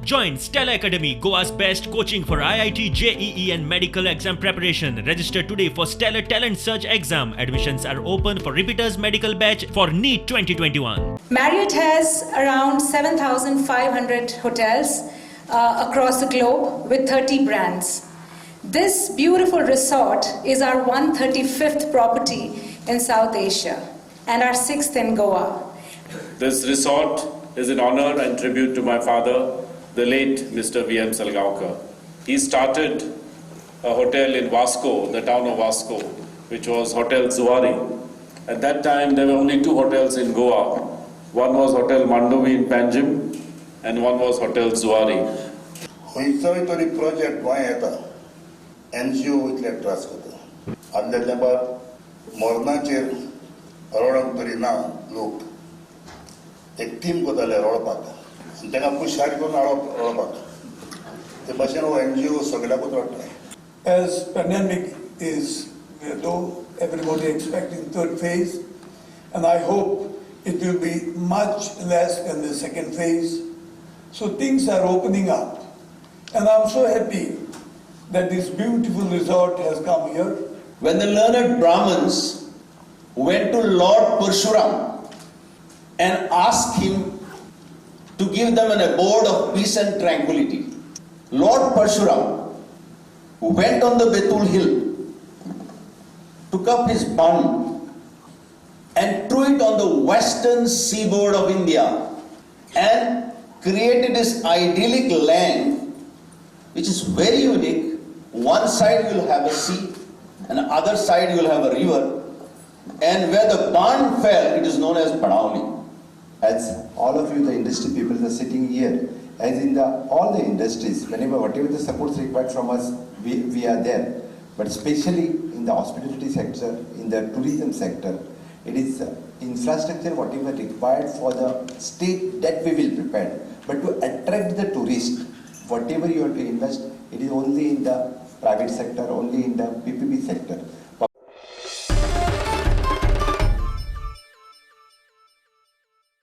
Join Stella Academy, Goa's best coaching for IIT, JEE and medical exam preparation. Register today for Stellar Talent Search exam. Admissions are open for repeaters medical batch for NEET 2021. Marriott has around 7,500 hotels across the globe with 30 brands. This beautiful resort is our 135th property in South Asia and our 6th in Goa. This resort is in honor and tribute to my father, the late Mr. V.M. Salgaonkar. He started a hotel in Vasco, the town of Vasco, which was Hotel Zuari. At that time, there were only 2 hotels in Goa. One was Hotel Mandovi in Panjim, and one was Hotel Zuari. खंयचोय तरी project Goa येता NGO इतले trust करता आदले बाद मरणाचेर रडोंक तरी ना लोक एक टीम करताले रडपाक आनी ताका पुशारी करून हाडप रडपाक ते भाशेन हो NGO सगळ्याकूच रडटा. As pandemic is, though everybody expecting third phase, and I hope it will be much less than the second phase. So things are opening up. And I'm so happy that this beautiful resort has come here. When the learned Brahmins went to Lord Parshuram and asked him to give them an abode of peace and tranquility, Lord Parshuram went on the Betul hill, took up his bund and threw it on the western seaboard of India and created this idyllic land which is very unique. One side you will have a sea and the other side you will have a river, and where the barn fell it is known as Badauni. As all of you the industry people are sitting here, as in all the industries, whatever the supports required from us, we are there. But especially in the hospitality sector, in the tourism sector, it is infrastructure whatever required for the state that we will prepare. But to attract the tourist, whatever you have to invest, it is only in the private sector, only in the PPP sector.